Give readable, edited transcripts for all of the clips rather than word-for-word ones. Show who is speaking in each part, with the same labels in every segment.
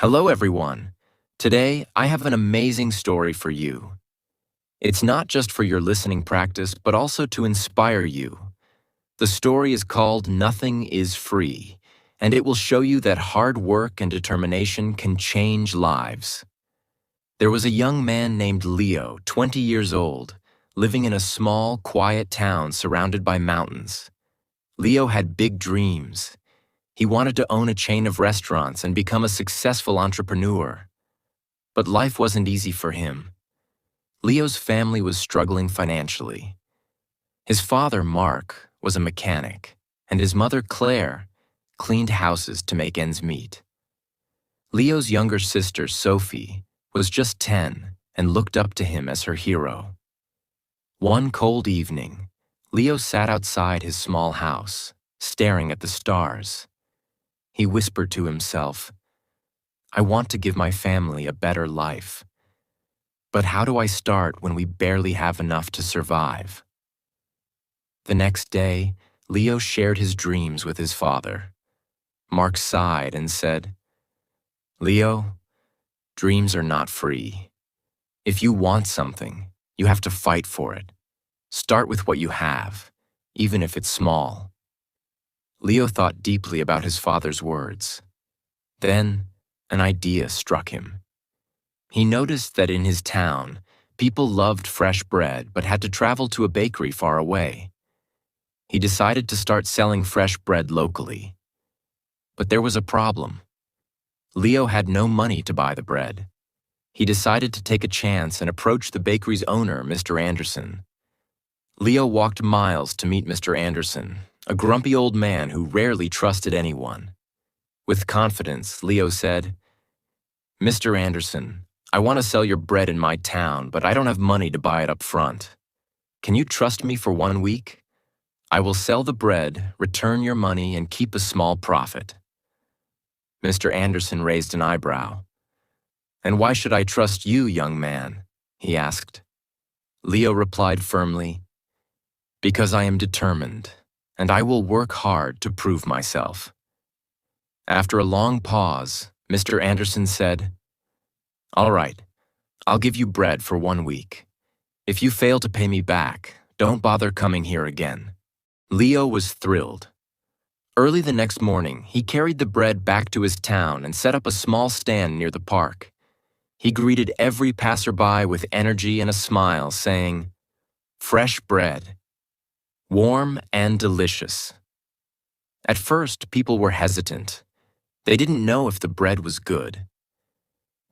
Speaker 1: Hello, everyone. Today, I have an amazing story for you. It's not just for your listening practice, but also to inspire you. The story is called Nothing is Free, and it will show you that hard work and determination can change lives. There was a young man named Leo, 20 years old, living in a small, quiet town surrounded by mountains. Leo had big dreams. He wanted to own a chain of restaurants and become a successful entrepreneur. But life wasn't easy for him. Leo's family was struggling financially. His father, Mark, was a mechanic, and his mother, Claire, cleaned houses to make ends meet. Leo's younger sister, Sophie, was just 10 and looked up to him as her hero. One cold evening, Leo sat outside his small house, staring at the stars. He whispered to himself, "I want to give my family a better life. But how do I start when we barely have enough to survive?" The next day, Leo shared his dreams with his father. Mark sighed and said, "Leo, dreams are not free. If you want something, you have to fight for it. Start with what you have, even if it's small." Leo thought deeply about his father's words. Then, an idea struck him. He noticed that in his town, people loved fresh bread but had to travel to a bakery far away. He decided to start selling fresh bread locally. But there was a problem. Leo had no money to buy the bread. He decided to take a chance and approach the bakery's owner, Mr. Anderson. Leo walked miles to meet Mr. Anderson, a grumpy old man who rarely trusted anyone. With confidence, Leo said, "Mr. Anderson, I want to sell your bread in my town, but I don't have money to buy it up front. Can you trust me for 1 week? I will sell the bread, return your money, and keep a small profit." Mr. Anderson raised an eyebrow. "And why should I trust you, young man?" he asked. Leo replied firmly, "Because I am determined, and I will work hard to prove myself." After a long pause, Mr. Anderson said, "All right, I'll give you bread for 1 week. If you fail to pay me back, don't bother coming here again." Leo was thrilled. Early the next morning, he carried the bread back to his town and set up a small stand near the park. He greeted every passerby with energy and a smile, saying, "Fresh bread, warm and delicious." At first, people were hesitant. They didn't know if the bread was good.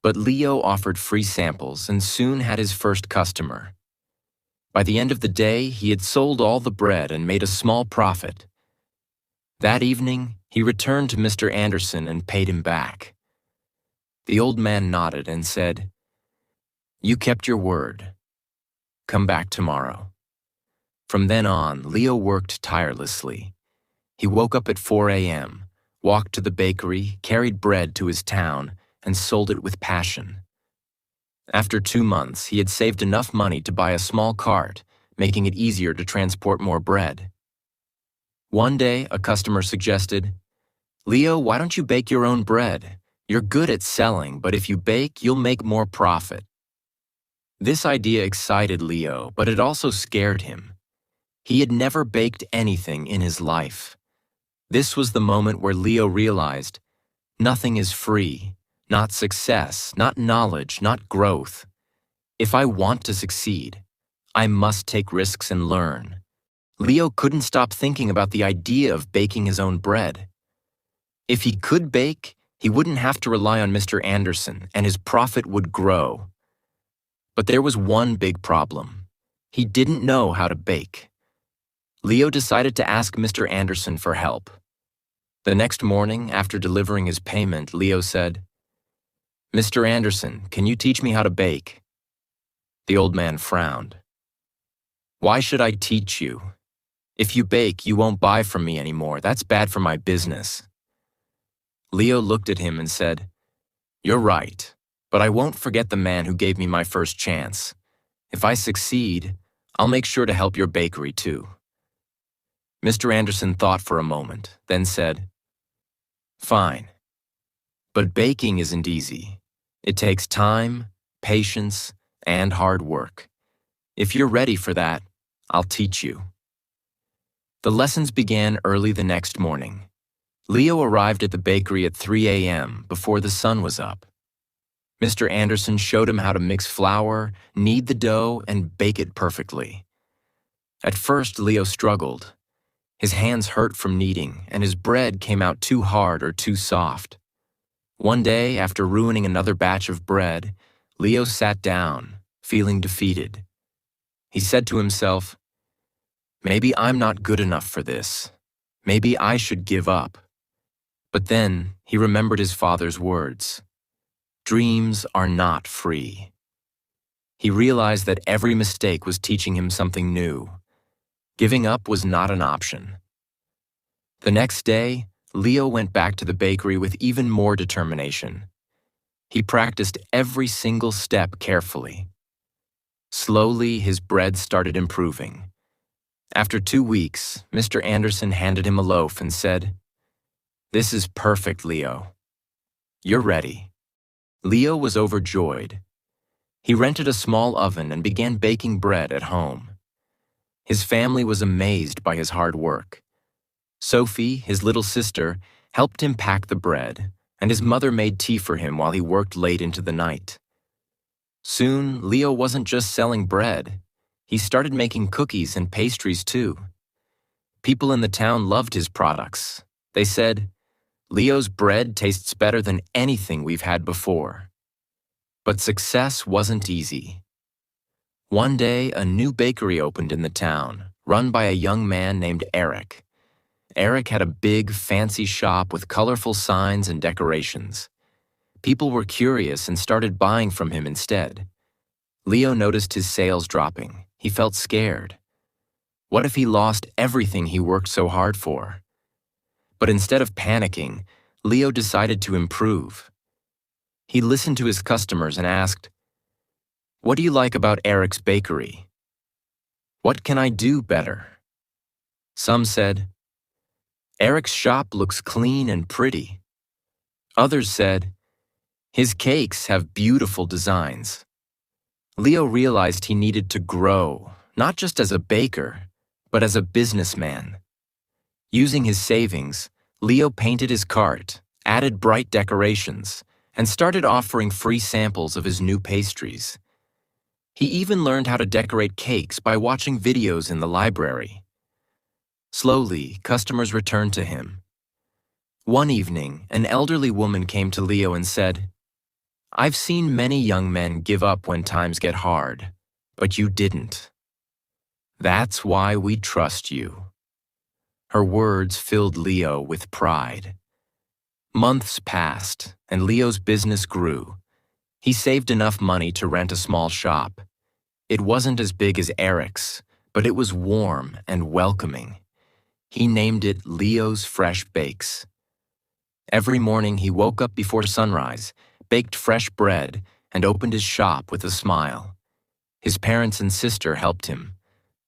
Speaker 1: But Leo offered free samples and soon had his first customer. By the end of the day, he had sold all the bread and made a small profit. That evening, he returned to Mr. Anderson and paid him back. The old man nodded and said, "You kept your word. Come back tomorrow." From then on, Leo worked tirelessly. He woke up at 4 a.m., walked to the bakery, carried bread to his town, and sold it with passion. After 2 months, he had saved enough money to buy a small cart, making it easier to transport more bread. One day, a customer suggested, "Leo, why don't you bake your own bread? You're good at selling, but if you bake, you'll make more profit." This idea excited Leo, but it also scared him. He had never baked anything in his life. This was the moment where Leo realized, nothing is free. Not success, not knowledge, not growth. If I want to succeed, I must take risks and learn. Leo couldn't stop thinking about the idea of baking his own bread. If he could bake, he wouldn't have to rely on Mr. Anderson, and his profit would grow. But there was one big problem. He didn't know how to bake. Leo decided to ask Mr. Anderson for help. The next morning, after delivering his payment, Leo said, "Mr. Anderson, can you teach me how to bake?" The old man frowned. "Why should I teach you? If you bake, you won't buy from me anymore. That's bad for my business." Leo looked at him and said, "You're right, but I won't forget the man who gave me my first chance. If I succeed, I'll make sure to help your bakery too." Mr. Anderson thought for a moment, then said, "Fine. But baking isn't easy. It takes time, patience, and hard work. If you're ready for that, I'll teach you. The lessons began early the next morning. Leo arrived at the bakery at 3 a.m. before the sun was up. Mr. Anderson showed him how to mix flour, knead the dough, and bake it perfectly. At first, Leo struggled. His hands hurt from kneading, and his bread came out too hard or too soft. One day, after ruining another batch of bread, Leo sat down, feeling defeated. He said to himself, "Maybe I'm not good enough for this. Maybe I should give up." But then he remembered his father's words. Dreams are not free. He realized that every mistake was teaching him something new. Giving up was not an option. The next day, Leo went back to the bakery with even more determination. He practiced every single step carefully. Slowly, his bread started improving. After 2 weeks, Mr. Anderson handed him a loaf and said, "This is perfect, Leo. You're ready." Leo was overjoyed. He rented a small oven and began baking bread at home. His family was amazed by his hard work. Sophie, his little sister, helped him pack the bread, and his mother made tea for him while he worked late into the night. Soon, Leo wasn't just selling bread. He started making cookies and pastries too. People in the town loved his products. They said, "Leo's bread tastes better than anything we've had before." But success wasn't easy. One day, a new bakery opened in the town, run by a young man named Eric. Eric had a big, fancy shop with colorful signs and decorations. People were curious and started buying from him instead. Leo noticed his sales dropping. He felt scared. What if he lost everything he worked so hard for? But instead of panicking, Leo decided to improve. He listened to his customers and asked, "What do you like about Eric's bakery? What can I do better?" Some said, "Eric's shop looks clean and pretty." Others said, "His cakes have beautiful designs." Leo realized he needed to grow, not just as a baker, but as a businessman. Using his savings, Leo painted his cart, added bright decorations, and started offering free samples of his new pastries. He even learned how to decorate cakes by watching videos in the library. Slowly, customers returned to him. One evening, an elderly woman came to Leo and said, "I've seen many young men give up when times get hard, but you didn't. That's why we trust you." Her words filled Leo with pride. Months passed, and Leo's business grew. He saved enough money to rent a small shop. It wasn't as big as Eric's, but it was warm and welcoming. He named it Leo's Fresh Bakes. Every morning he woke up before sunrise, baked fresh bread, and opened his shop with a smile. His parents and sister helped him.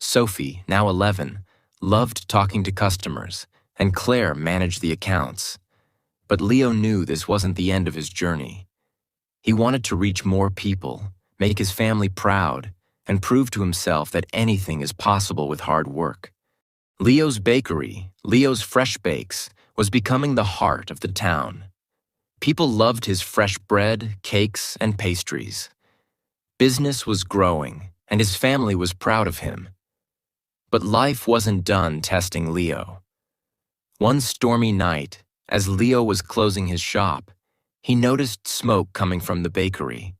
Speaker 1: Sophie, now 11, loved talking to customers, and Claire managed the accounts. But Leo knew this wasn't the end of his journey. He wanted to reach more people, make his family proud, and prove to himself that anything is possible with hard work. Leo's bakery, Leo's Fresh Bakes, was becoming the heart of the town. People loved his fresh bread, cakes, and pastries. Business was growing, and his family was proud of him. But life wasn't done testing Leo. One stormy night, as Leo was closing his shop, he noticed smoke coming from the bakery.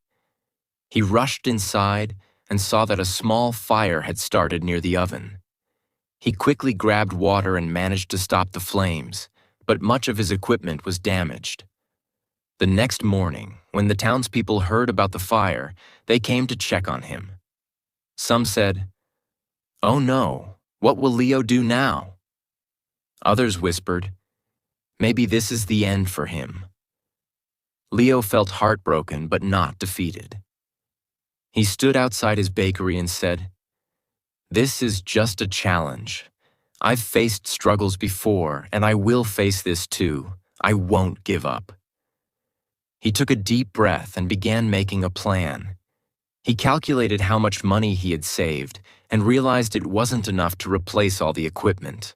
Speaker 1: He rushed inside and saw that a small fire had started near the oven. He quickly grabbed water and managed to stop the flames, but much of his equipment was damaged. The next morning, when the townspeople heard about the fire, they came to check on him. Some said, "Oh no, what will Leo do now?" Others whispered, "Maybe this is the end for him." Leo felt heartbroken but not defeated. He stood outside his bakery and said, "This is just a challenge. I've faced struggles before, and I will face this too. I won't give up." He took a deep breath and began making a plan. He calculated how much money he had saved and realized it wasn't enough to replace all the equipment.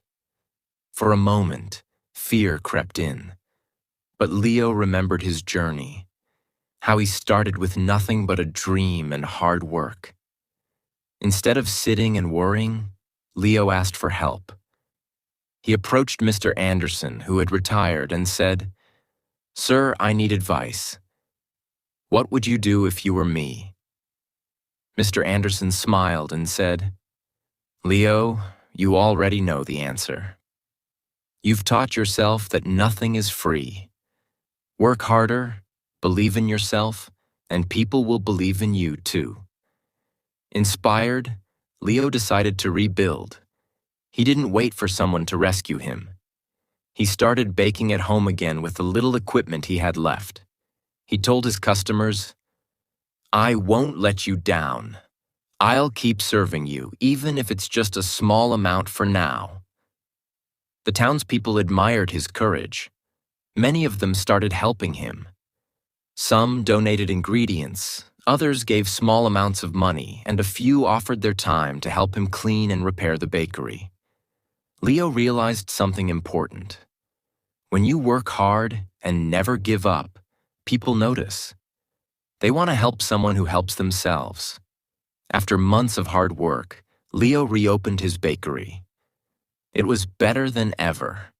Speaker 1: For a moment, fear crept in. But Leo remembered his journey, how he started with nothing but a dream and hard work. Instead of sitting and worrying, Leo asked for help. He approached Mr. Anderson, who had retired, and said, "Sir, I need advice. What would you do if you were me?" Mr. Anderson smiled and said, "Leo, you already know the answer. You've taught yourself that nothing is free. Work harder, believe in yourself, and people will believe in you too." Inspired, Leo decided to rebuild. He didn't wait for someone to rescue him. He started baking at home again with the little equipment he had left. He told his customers, "I won't let you down. I'll keep serving you, even if it's just a small amount for now." The townspeople admired his courage. Many of them started helping him. Some donated ingredients, others gave small amounts of money, and a few offered their time to help him clean and repair the bakery. Leo realized something important. When you work hard and never give up, people notice. They want to help someone who helps themselves. After months of hard work, Leo reopened his bakery. It was better than ever.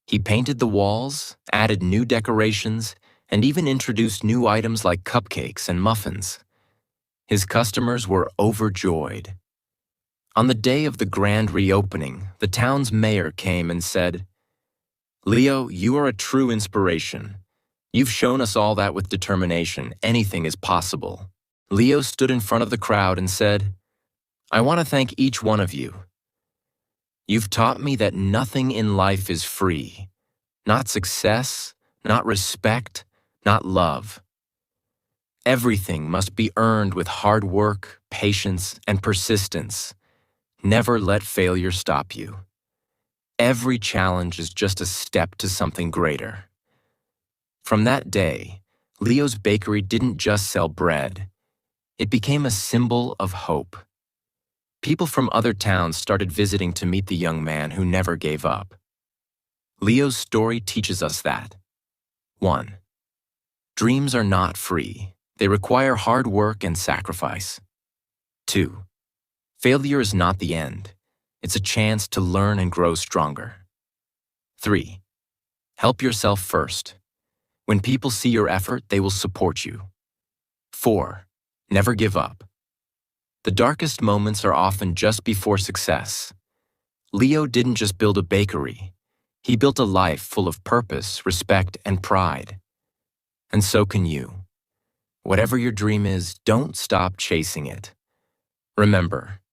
Speaker 1: He painted the walls, added new decorations, and even introduced new items like cupcakes and muffins. His customers were overjoyed. On the day of the grand reopening, the town's mayor came and said, "Leo, you are a true inspiration. You've shown us all that with determination, anything is possible." Leo stood in front of the crowd and said, "I want to thank each one of you. You've taught me that nothing in life is free. Not success, not respect, not love. Everything must be earned with hard work, patience, and persistence. Never let failure stop you. Every challenge is just a step to something greater." From that day, Leo's bakery didn't just sell bread. It became a symbol of hope. People from other towns started visiting to meet the young man who never gave up. Leo's story teaches us that 1. Dreams are not free. They require hard work and sacrifice. 2. Failure is not the end. It's a chance to learn and grow stronger. 3. Help yourself first. When people see your effort, they will support you. 4. Never give up. The darkest moments are often just before success. Leo didn't just build a bakery. He built a life full of purpose, respect, and pride. And so can you. Whatever your dream is, don't stop chasing it. Remember,